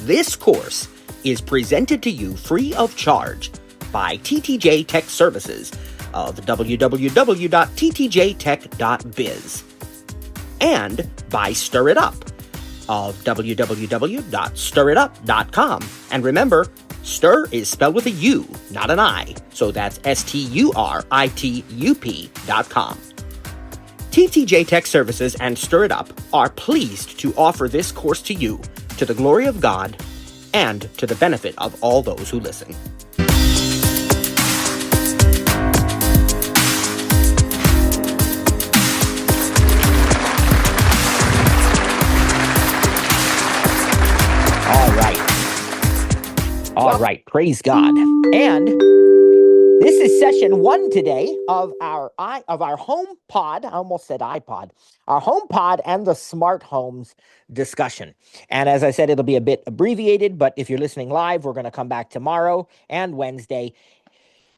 This course is presented to you free of charge by TTJ Tech Services of www.ttjtech.biz and by Stir It Up of www.stiritup.com. And remember, stir is spelled with a U, not an I, so that's STURITUP.com. TTJ Tech Services and Stir It Up are pleased to offer this course to you to the glory of God and to the benefit of all those who listen. All right, praise God. And this is session 1 today of our HomePod. I almost said iPod. Our HomePod and the smart homes discussion. And as I said, it'll be a bit abbreviated, but if you're listening live, we're going to come back tomorrow and Wednesday.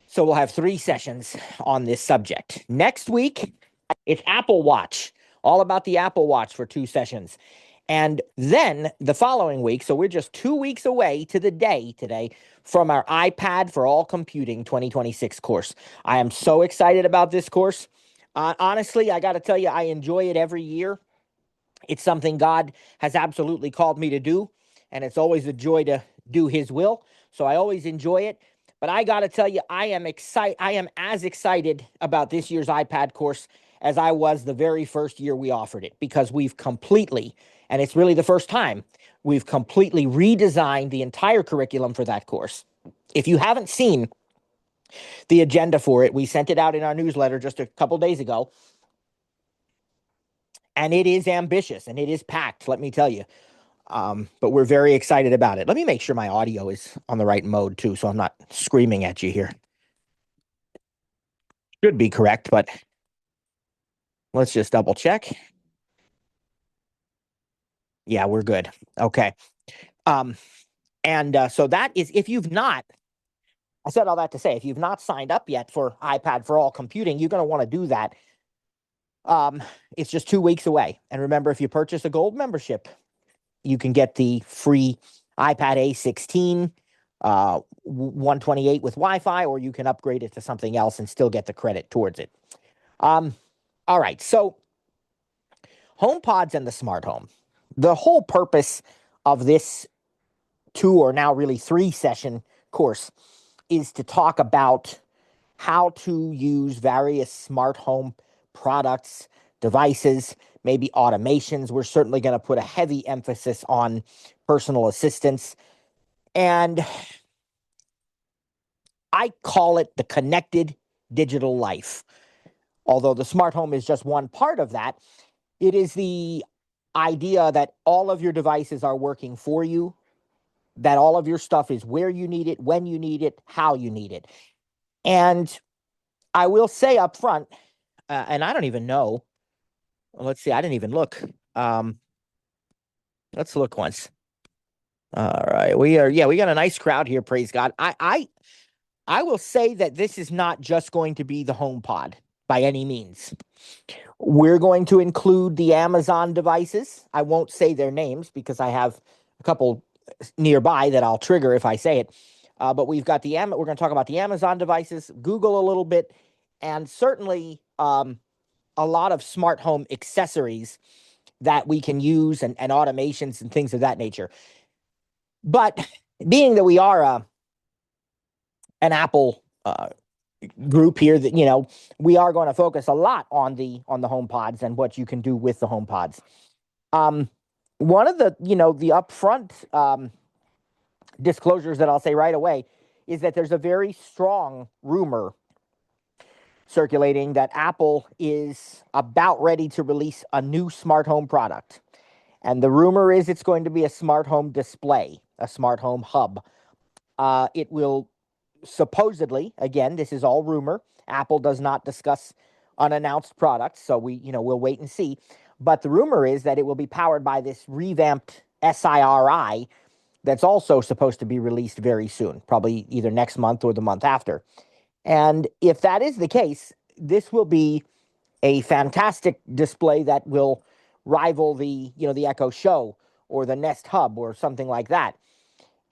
So we'll have 3 sessions on this subject. Next week, it's Apple Watch. All about the Apple Watch for 2 sessions. And then the following week, so we're just 2 weeks away to the day today from our iPad for All Computing 2026 course. I am so excited about this course. Honestly, I got to tell you, I enjoy it every year. It's something God has absolutely called me to do, and it's always a joy to do His will. So I always enjoy it. But I got to tell you, I am as excited about this year's iPad course as I was the very first year we offered it, because we've completely, and it's really the first time, we've completely redesigned the entire curriculum for that course. If you haven't seen the agenda for it, we sent it out in our newsletter just a couple days ago, and it is ambitious and it is packed, let me tell you. But we're very excited about it. Let me make sure my audio is on the right mode too, so I'm not screaming at you here. Should be correct, but let's just double check. Yeah, we're good. Okay. So that is, if you've not, I said all that to say, if you've not signed up yet for iPad for All Computing, you're going to want to do that. It's just 2 weeks away. And remember, if you purchase a gold membership, you can get the free iPad A16, 128 with Wi-Fi, or you can upgrade it to something else and still get the credit towards it. All right. So HomePods and the smart home. The whole purpose of this 2 or now really 3 session course is to talk about how to use various smart home products, devices, maybe automations. We're certainly going to put a heavy emphasis on personal assistance. And I call it the connected digital life. Although the smart home is just one part of that, it is the idea that all of your devices are working for you, that all of your stuff is where you need it, when you need it, how you need it. And I will say up front, and I don't even know, let's see, I didn't even look. Let's look once. All right, we got a nice crowd here, praise God. I will say that this is not just going to be the HomePod by any means. We're going to include the Amazon devices. I won't say their names because I have a couple nearby that I'll trigger if I say it. But we've got we're going to talk about the Amazon devices, Google a little bit, and certainly a lot of smart home accessories that we can use and automations and things of that nature. But being that we are an Apple group here, that we are going to focus a lot on the HomePods and what you can do with the HomePods. One of the the upfront disclosures that I'll say right away is that there's a very strong rumor circulating that Apple is about ready to release a new smart home product. And the rumor is it's going to be a smart home display, a smart home hub. It will supposedly, again, this is all rumor. Apple does not discuss unannounced products, so we'll wait and see. But the rumor is that it will be powered by this revamped SIRI that's also supposed to be released very soon, probably either next month or the month after. And if that is the case, this will be a fantastic display that will rival the Echo Show or the Nest Hub or something like that.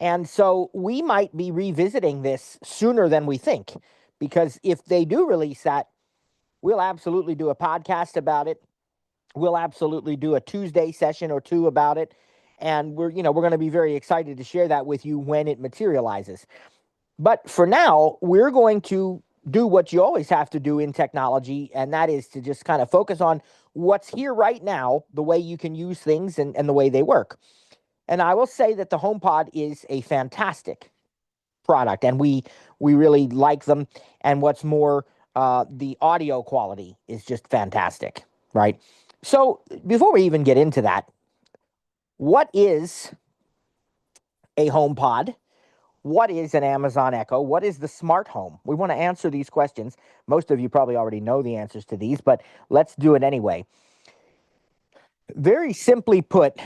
And so we might be revisiting this sooner than we think, because if they do release that, we'll absolutely do a podcast about it. We'll absolutely do a Tuesday session or two about it. And we're going to be very excited to share that with you when it materializes. But for now, we're going to do what you always have to do in technology, and that is to just kind of focus on what's here right now, the way you can use things and the way they work. And I will say that the HomePod is a fantastic product, and we really like them. And what's more, the audio quality is just fantastic, right? So before we even get into that, what is a HomePod? What is an Amazon Echo? What is the smart home? We want to answer these questions. Most of you probably already know the answers to these, but let's do it anyway. Very simply put,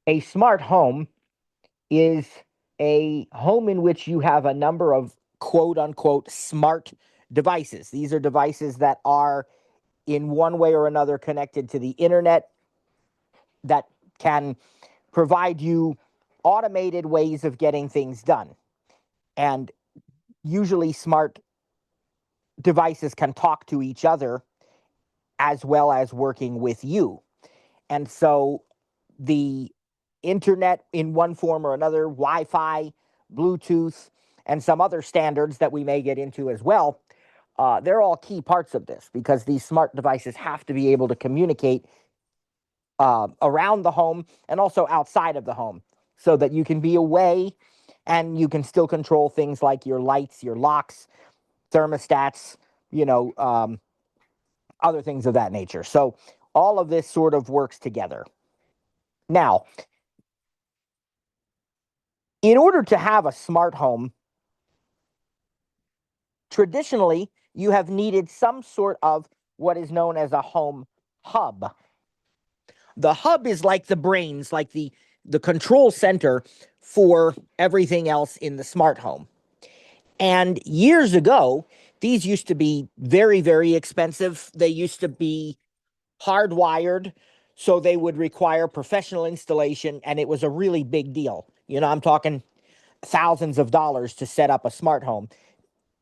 a smart home is a home in which you have a number of quote unquote smart devices. These are devices that are in one way or another connected to the internet, that can provide you automated ways of getting things done. And usually smart devices can talk to each other as well as working with you. And so the internet in one form or another, Wi-Fi, Bluetooth, and some other standards that we may get into as well, they're all key parts of this, because these smart devices have to be able to communicate around the home and also outside of the home, so that you can be away and you can still control things like your lights, your locks, thermostats, other things of that nature. So all of this sort of works together. Now, in order to have a smart home, traditionally, you have needed some sort of what is known as a home hub. The hub is like the brains, like the control center for everything else in the smart home. And years ago, these used to be very, very expensive. They used to be hardwired, so they would require professional installation, and it was a really big deal. I'm talking thousands of dollars to set up a smart home,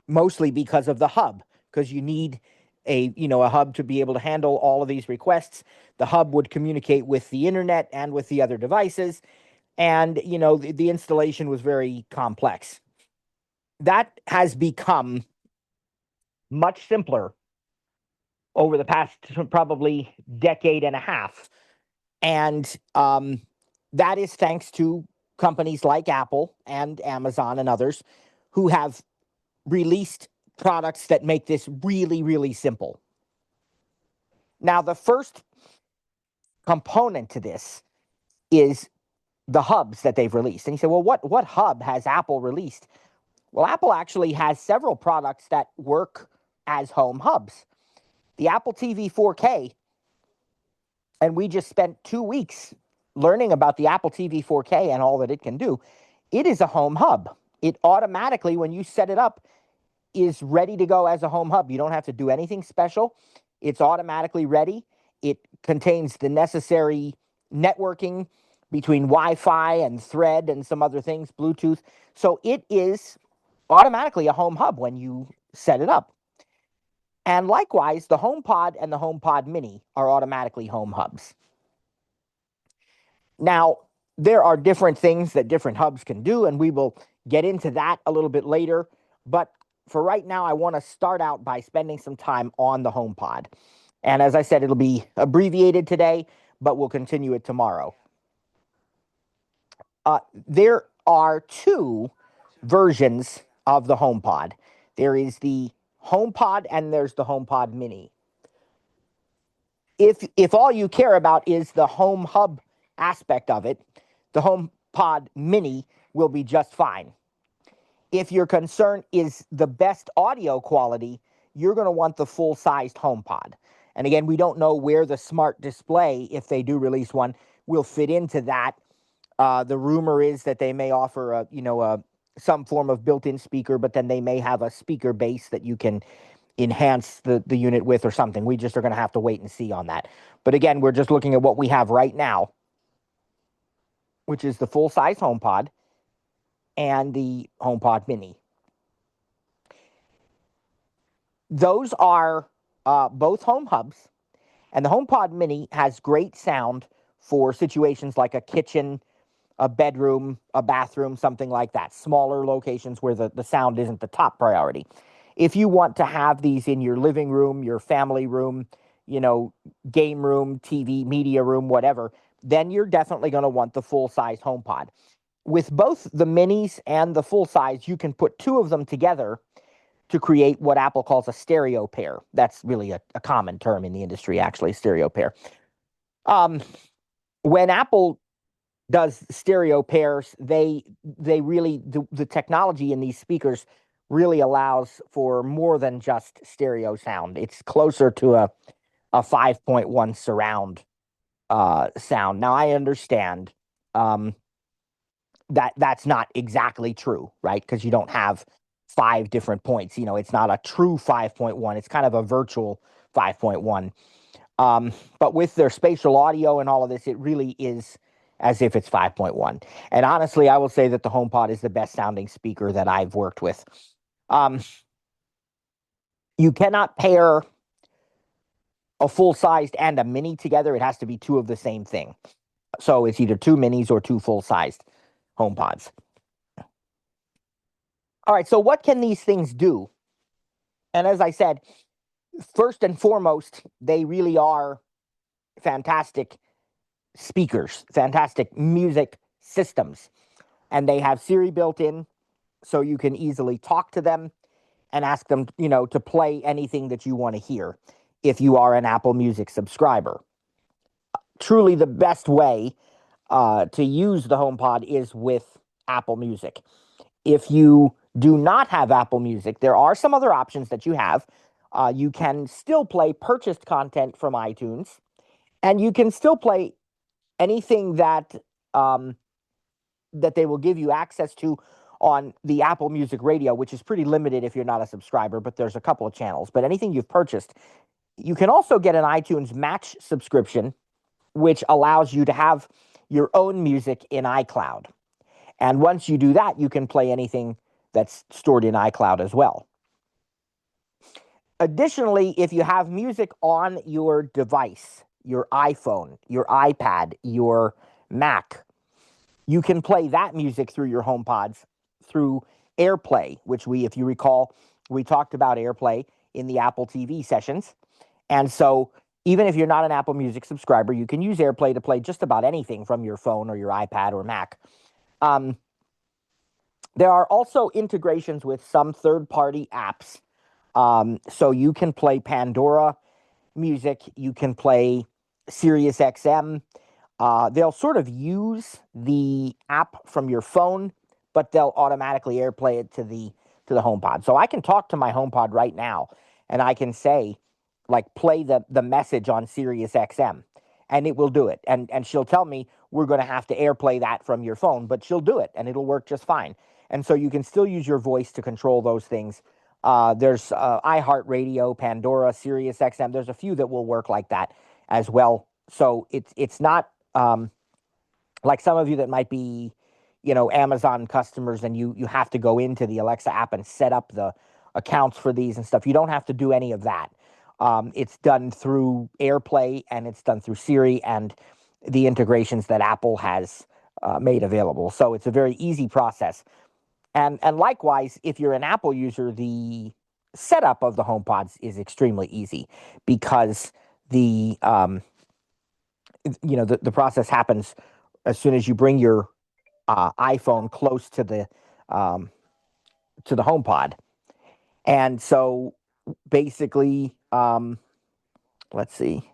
mostly because of the hub, because you need a hub to be able to handle all of these requests. The hub would communicate with the internet and with the other devices, and the installation was very complex. That has become much simpler over the past probably decade and a half. And that is thanks to companies like Apple and Amazon and others who have released products that make this really, really simple. Now, the first component to this is the hubs that they've released. And you say, well, what hub has Apple released? Well, Apple actually has several products that work as home hubs. The Apple TV 4K, and we just spent 2 weeks learning about the Apple TV 4K and all that it can do. It is a home hub. It automatically, when you set it up, is ready to go as a home hub. You don't have to do anything special. It's automatically ready. It contains the necessary networking between Wi-Fi and Thread and some other things, Bluetooth. So it is automatically a home hub when you set it up. And likewise, the HomePod and the HomePod Mini are automatically home hubs. Now, there are different things that different hubs can do, and we will get into that a little bit later. But for right now, I want to start out by spending some time on the HomePod. And as I said, it'll be abbreviated today, but we'll continue it tomorrow. There are two versions of the HomePod. There is the HomePod and there's the HomePod Mini. If all you care about is the home hub aspect of it, the HomePod Mini will be just fine. If your concern is the best audio quality, you're going to want the full-sized HomePod. And again, we don't know where the smart display, if they do release one, will fit into that. The rumor is that they may offer some form of built-in speaker, but then they may have a speaker base that you can enhance the unit with or something. We just are going to have to wait and see on that. But again, we're just looking at what we have right now. which is the full-size HomePod, and the HomePod Mini. Those are both home hubs, and the HomePod Mini has great sound for situations like a kitchen, a bedroom, a bathroom, something like that. Smaller locations where the sound isn't the top priority. If you want to have these in your living room, your family room, game room, TV, media room, whatever, then you're definitely going to want the full-size HomePod. With both the minis and the full size, you can put two of them together to create what Apple calls a stereo pair. That's really a common term in the industry, actually, stereo pair. When Apple does stereo pairs, they really, the technology in these speakers really allows for more than just stereo sound. It's closer to a 5.1 surround sound. Now, I understand that's not exactly true, right? Because you don't have 5 different points. It's not a true 5.1. It's kind of a virtual 5.1. But with their spatial audio and all of this, it really is as if it's 5.1. And honestly, I will say that the HomePod is the best sounding speaker that I've worked with. You cannot pair a full-sized and a mini together. It has to be two of the same thing. So it's either two minis or two full-sized HomePods. All right, so what can these things do? And as I said, first and foremost, they really are fantastic speakers, fantastic music systems. And they have Siri built in, so you can easily talk to them and ask them, to play anything that you want to hear if you are an Apple Music subscriber. Truly the best way to use the HomePod is with Apple Music. If you do not have Apple Music, there are some other options that you have. You can still play purchased content from iTunes, and you can still play anything that that they will give you access to on the Apple Music Radio, which is pretty limited if you're not a subscriber, but there's a couple of channels. But anything you've purchased, you can also get an iTunes Match subscription, which allows you to have your own music in iCloud. And once you do that, you can play anything that's stored in iCloud as well. Additionally, if you have music on your device, your iPhone, your iPad, your Mac, you can play that music through your HomePods through AirPlay, which if you recall, we talked about AirPlay in the Apple TV sessions. And so even if you're not an Apple Music subscriber, you can use AirPlay to play just about anything from your phone or your iPad or Mac. There are also integrations with some third-party apps. So you can play Pandora music, you can play Sirius XM. They'll sort of use the app from your phone, but they'll automatically AirPlay it to the HomePod. So I can talk to my HomePod right now, and I can say, play the message on Sirius XM, and it will do it. And she'll tell me we're going to have to AirPlay that from your phone, but she'll do it, and it'll work just fine. And so you can still use your voice to control those things. There's iHeartRadio, Pandora, Sirius XM. There's a few that will work like that as well. So it's not like some of you that might be, Amazon customers, and you have to go into the Alexa app and set up the accounts for these and stuff. You don't have to do any of that. It's done through AirPlay, and it's done through Siri and the integrations that Apple has made available. So it's a very easy process. And likewise, if you're an Apple user, the setup of the HomePods is extremely easy because the process happens as soon as you bring your iPhone close to the HomePod. And so basically, let's see.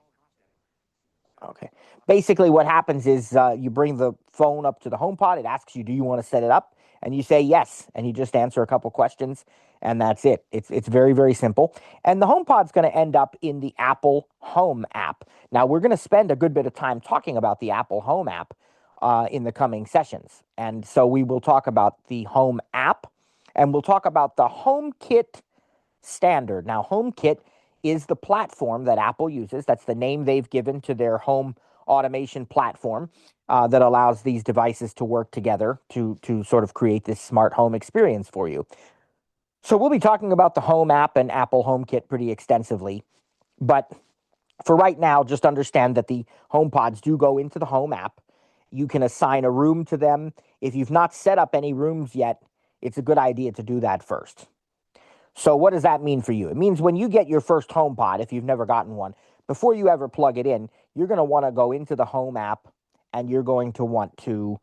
Okay. Basically, what happens is you bring the phone up to the HomePod. It asks you, do you want to set it up? And you say yes. And you just answer a couple questions, and that's it. It's very, very simple. And the HomePod's going to end up in the Apple Home app. Now, we're going to spend a good bit of time talking about the Apple Home app in the coming sessions. And so we will talk about the Home app, and we'll talk about the HomeKit standard. Now, HomeKit is the platform that Apple uses. That's the name they've given to their home automation platform that allows these devices to work together to sort of create this smart home experience for you. So we'll be talking about the Home app and Apple HomeKit pretty extensively, but for right now, just understand that the HomePods do go into the Home app. You can assign a room to them. If you've not set up any rooms yet, it's a good idea to do that first. So what does that mean for you? It means when you get your first HomePod, if you've never gotten one, before you ever plug it in, you're going to want to go into the Home app and you're going to want to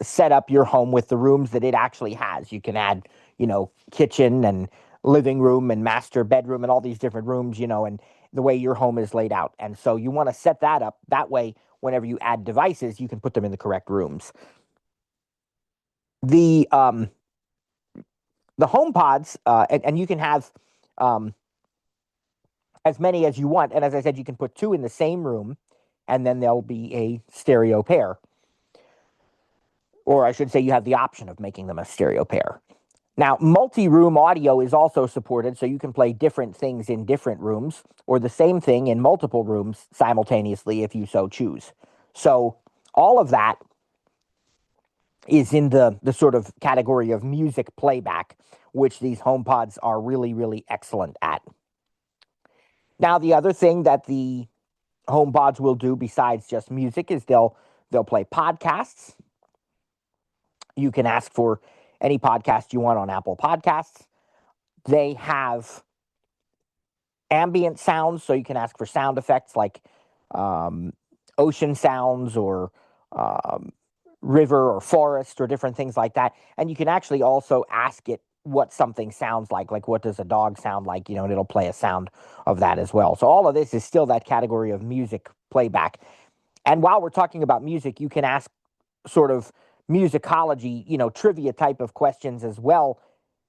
set up your home with the rooms that it actually has. You can add, kitchen and living room and master bedroom and all these different rooms, and the way your home is laid out. And so you want to set that up. That way, whenever you add devices, you can put them in the correct rooms. The HomePods, and you can have as many as you want. And as I said, you can put two in the same room, and then there'll be a stereo pair. Or I should say, you have the option of making them a stereo pair. Now, multi-room audio is also supported, so you can play different things in different rooms, or the same thing in multiple rooms simultaneously if you so choose. So all of that is in the sort of category of music playback, which these HomePods are really, really excellent at. Now, the other thing that the HomePods will do besides just music is they'll play podcasts. You can ask for any podcast you want on Apple Podcasts. They have ambient sounds, so you can ask for sound effects like ocean sounds or river or forest or different things like that. And you can actually also ask it what something sounds like what does a dog sound like, and it'll play a sound of that as well. So all of this is still that category of music playback. And while we're talking about music, you can ask sort of musicology, trivia type of questions as well,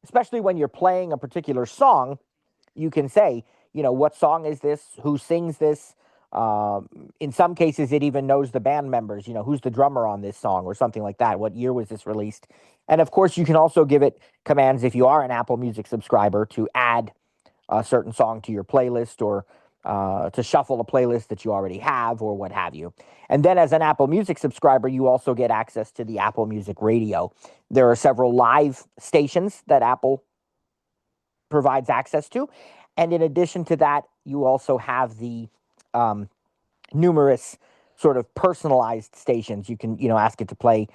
especially when you're playing a particular song. You can say, what song is this? Who sings this? In some cases, it even knows the band members, who's the drummer on this song or something like that. What year was this released? And of course, you can also give it commands if you are an Apple Music subscriber to add a certain song to your playlist or to shuffle a playlist that you already have or what have you. And then as an Apple Music subscriber, you also get access to the Apple Music Radio. There are several live stations that Apple provides access to. And in addition to that, you also have the numerous sort of personalized stations. You can, ask it to play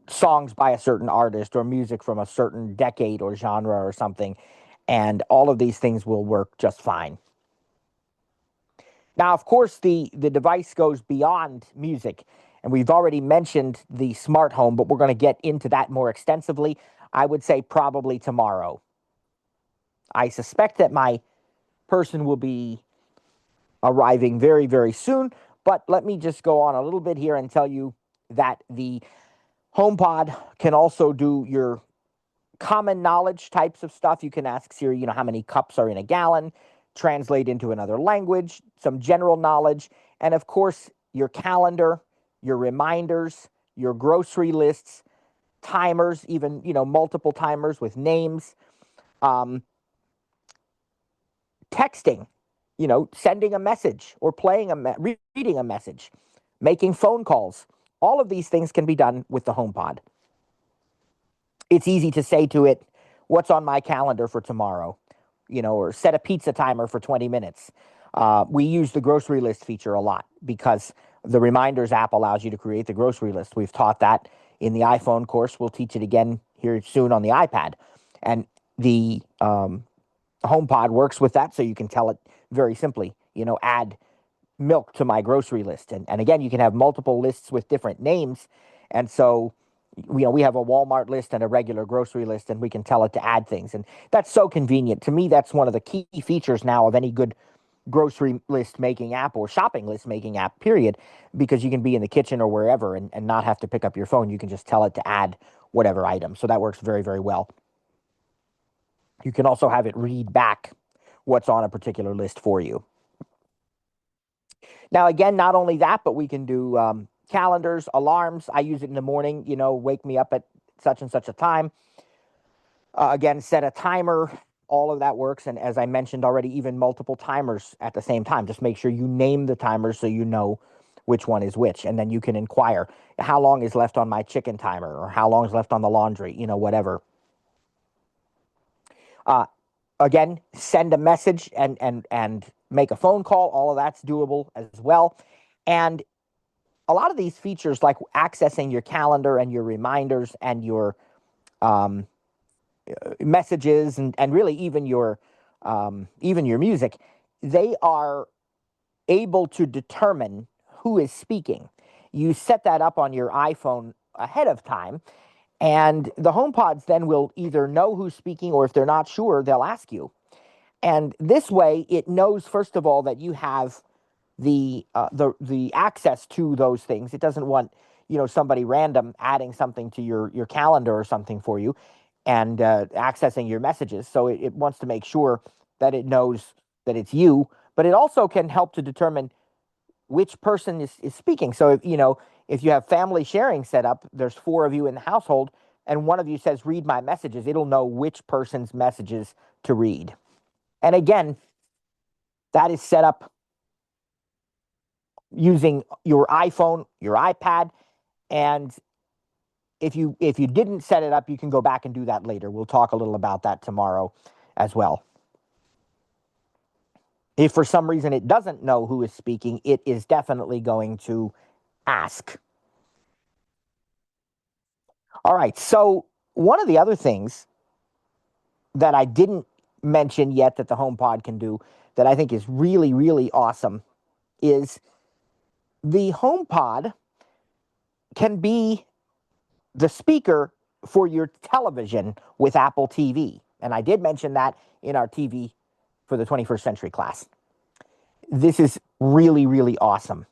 songs by a certain artist or music from a certain decade or genre or something. And all of these things will work just fine. Now, of course, the device goes beyond music. And we've already mentioned the smart home, but we're going to get into that more extensively. I would say probably tomorrow. I suspect that my person will be arriving very, very soon. But let me just go on a little bit here and tell you that the HomePod can also do your common knowledge types of stuff. You can ask Siri, how many cups are in a gallon, translate into another language, some general knowledge, and of course, your calendar, your reminders, your grocery lists, timers, even, multiple timers with names, texting, sending a message or playing reading a message, making phone calls. All of these things can be done with the HomePod. It's easy to say to it, what's on my calendar for tomorrow, or set a pizza timer for 20 minutes. We use the grocery list feature a lot because the Reminders app allows you to create the grocery list. We've taught that in the iPhone course. We'll teach it again here soon on the iPad. And the HomePod works with that, so you can tell it very simply, add milk to my grocery list. And again, you can have multiple lists with different names. And so, we have a Walmart list and a regular grocery list, and we can tell it to add things. And that's so convenient. To me, that's one of the key features now of any good grocery list making app or shopping list making app, period, because you can be in the kitchen or wherever and not have to pick up your phone. You can just tell it to add whatever item. So that works very, very well. You can also have it read back what's on a particular list for you. Now, again, not only that, but we can do calendars, alarms. I use it in the morning, wake me up at such and such a time. Again, set a timer all of that works. And as I mentioned already, even multiple timers at the same time. Just make sure you name the timers so you know which one is which. And then you can inquire how long is left on my chicken timer or how long is left on the laundry, whatever. Uh, Again, send a message and make a phone call. All of that's doable as well. And a lot of these features, like accessing your calendar and your reminders and your um, messages and really even your music, they are able to determine who is speaking. You set that up on your iPhone ahead of time, and the HomePods then will either know who's speaking, or if they're not sure, they'll ask you. And this way, it knows first of all that you have the access to those things. It doesn't want somebody random adding something to your calendar or something for you, and accessing your messages. So it wants to make sure that it knows that it's you. But it also can help to determine which person is speaking. So if you have family sharing set up, there's four of you in the household, and one of you says read my messages, it'll know which person's messages to read. And again, that is set up using your iPhone, your iPad, and if you didn't set it up, you can go back and do that later. We'll talk a little about that tomorrow as well. If for some reason it doesn't know who is speaking, it is definitely going to ask. All right. So one of the other things that I didn't mention yet that the HomePod can do that I think is really, really awesome is the HomePod can be the speaker for your television with Apple TV. And I did mention that in our TV for the 21st century class. This is really, really awesome.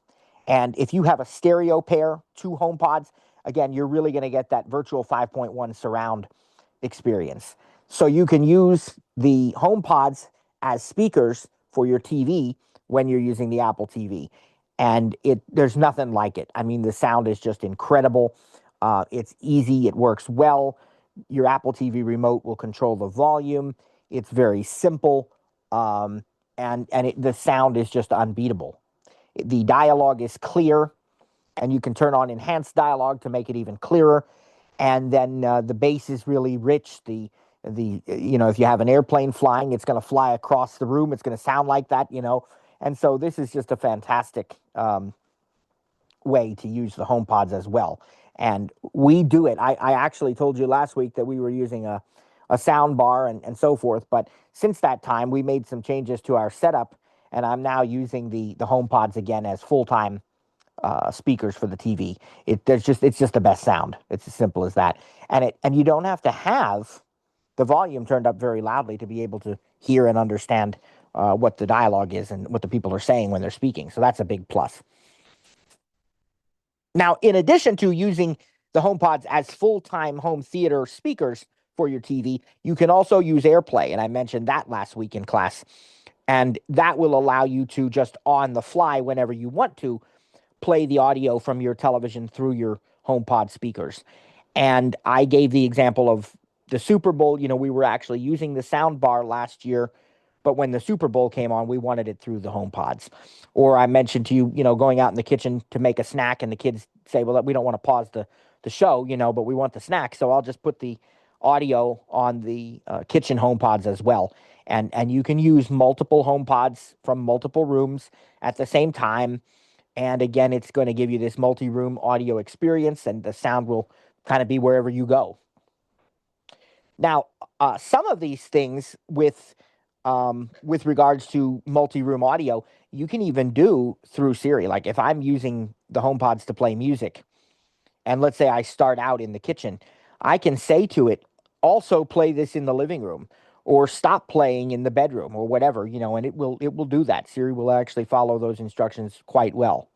And if you have a stereo pair, two HomePods, again, you're really going to get that virtual 5.1 surround experience. So you can use the HomePods as speakers for your TV when you're using the Apple TV. And there's nothing like it. I mean, the sound is just incredible. It's easy. It works well. Your Apple TV remote will control the volume. It's very simple. And the sound is just unbeatable. The dialogue is clear, and you can turn on enhanced dialogue to make it even clearer. And then the bass is really rich. If you have an airplane flying, it's going to fly across the room. It's going to sound like that. And so this is just a fantastic way to use the HomePods as well. And we do it. I actually told you last week that we were using a sound bar and so forth. But since that time, we made some changes to our setup, and I'm now using the HomePods again as full-time speakers for the TV. It's just the best sound. It's as simple as that. And you don't have to have the volume turned up very loudly to be able to hear and understand what the dialogue is and what the people are saying when they're speaking. So that's a big plus. Now, in addition to using the HomePods as full-time home theater speakers for your TV, you can also use AirPlay, and I mentioned that last week in class. And that will allow you to just on the fly, whenever you want to, play the audio from your television through your HomePod speakers. And I gave the example of the Super Bowl. We were actually using the sound bar last year, but when the Super Bowl came on, we wanted it through the HomePods. Or I mentioned to you, going out in the kitchen to make a snack, and the kids say, well, we don't want to pause the show, but we want the snack. So I'll just put the audio on the kitchen HomePods as well. And you can use multiple HomePods from multiple rooms at the same time. And again, it's going to give you this multi-room audio experience, and the sound will kind of be wherever you go. Now, some of these things with regards to multi-room audio, you can even do through Siri. Like if I'm using the HomePods to play music, and let's say I start out in the kitchen, I can say to it, also play this in the living room, or stop playing in the bedroom, or whatever, and it will do that. Siri will actually follow those instructions quite well.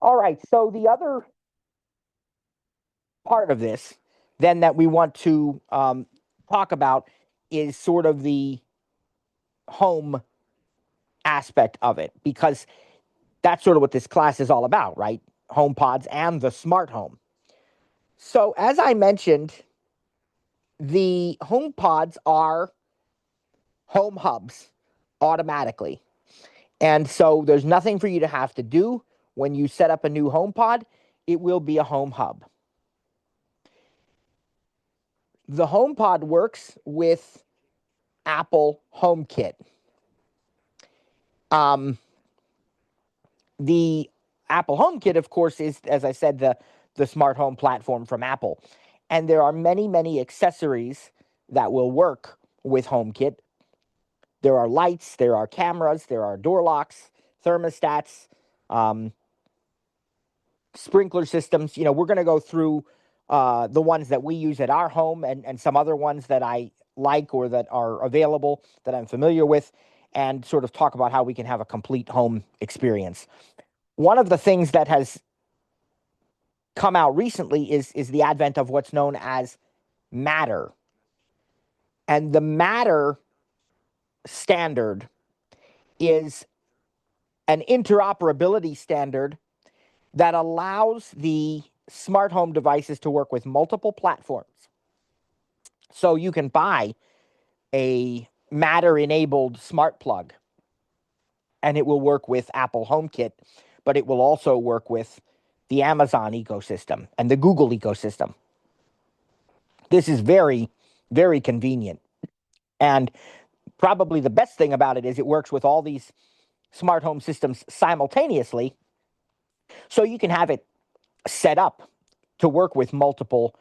All right. So the other part of this, then, that we want to talk about is sort of the home aspect of it, because that's sort of what this class is all about, right? HomePods and the smart home. So, as I mentioned, the HomePods are home hubs automatically. And so there's nothing for you to have to do when you set up a new HomePod. It will be a home hub. The HomePod works with Apple HomeKit. The Apple HomeKit, of course, is, as I said, the smart home platform from Apple. And there are many, many accessories that will work with HomeKit. There are lights, there are cameras, there are door locks, thermostats, sprinkler systems. We're going to go through the ones that we use at our home and some other ones that I like or that are available that I'm familiar with, and sort of talk about how we can have a complete home experience. One of the things that has come out recently is the advent of what's known as Matter. And the Matter standard is an interoperability standard that allows the smart home devices to work with multiple platforms. So you can buy a Matter-enabled smart plug, and it will work with Apple HomeKit, but it will also work with the Amazon ecosystem and the Google ecosystem. This is very, very convenient. And probably the best thing about it is it works with all these smart home systems simultaneously, so you can have it set up to work with multiple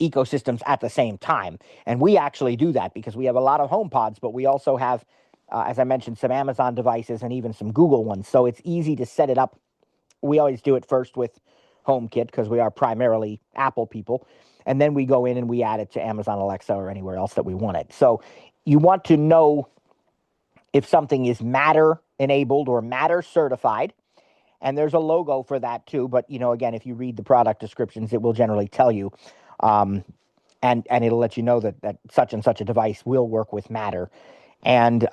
ecosystems at the same time. And we actually do that because we have a lot of HomePods, but we also have, as I mentioned, some Amazon devices and even some Google ones. So it's easy to set it up. We always do it first with HomeKit because we are primarily Apple people. And then we go in and we add it to Amazon Alexa or anywhere else that we want it. So you want to know if something is Matter enabled or Matter certified. And there's a logo for that too. But, again, if you read the product descriptions, it will generally tell you. And it'll let you know that such and such a device will work with Matter. And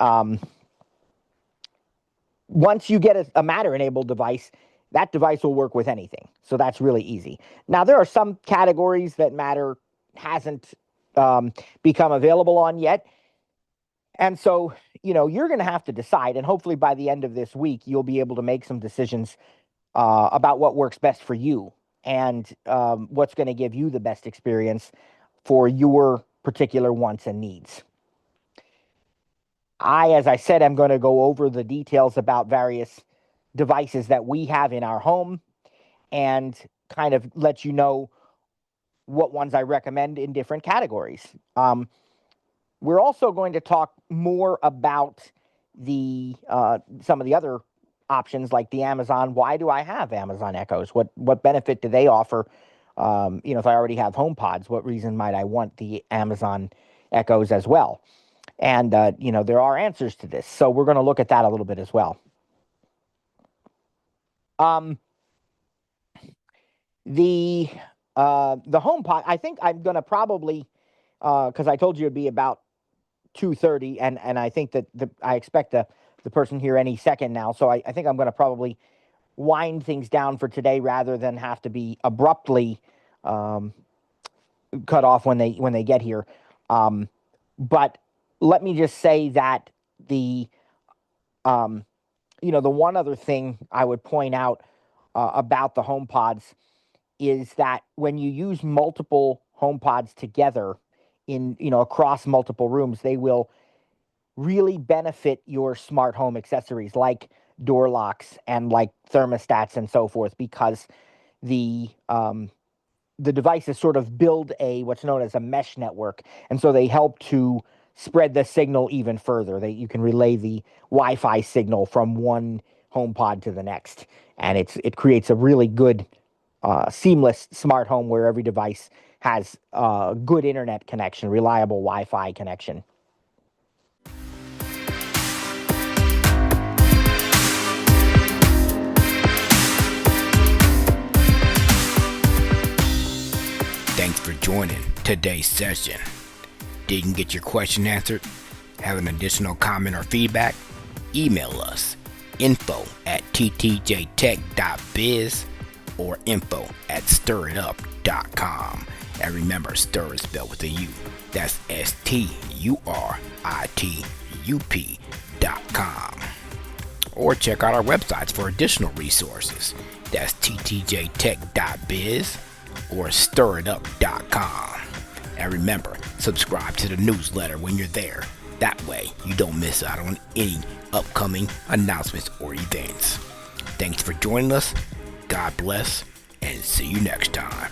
once you get a Matter-enabled device, that device will work with anything. So that's really easy. Now, there are some categories that Matter hasn't become available on yet. And so, you're going to have to decide. And hopefully by the end of this week, you'll be able to make some decisions about what works best for you and what's going to give you the best experience for your particular wants and needs. As I said, I'm going to go over the details about various devices that we have in our home and kind of let you know what ones I recommend in different categories. We're also going to talk more about some of the other options like the Amazon. Why do I have Amazon Echoes? What benefit do they offer? If I already have HomePods, what reason might I want the Amazon Echoes as well? And, there are answers to this. So we're going to look at that a little bit as well. The HomePod, I think I'm going to probably, because I told you it'd be about 2:30, and I think that I expect the person here any second now. So I think I'm going to probably wind things down for today rather than have to be abruptly cut off when they get here. But let me just say that the one other thing I would point out about the HomePods is that when you use multiple HomePods together in across multiple rooms, they will really benefit your smart home accessories like door locks and like thermostats and so forth, because the devices sort of build what's known as a mesh network, and so they help to spread the signal even further. You can relay the Wi-Fi signal from one HomePod to the next, and it creates a really good seamless smart home where every device has a good internet connection, reliable Wi-Fi connection. Thanks for joining today's session. Didn't get your question answered? Have an additional comment or feedback? Email us info@ttjtech.biz or info@stirritup.com. And remember, stir is spelled with a U. That's STURITUP.com. Or check out our websites for additional resources. That's ttjtech.biz or stirritup.com. And remember, subscribe to the newsletter when you're there. That way, you don't miss out on any upcoming announcements or events. Thanks for joining us. God bless, and see you next time.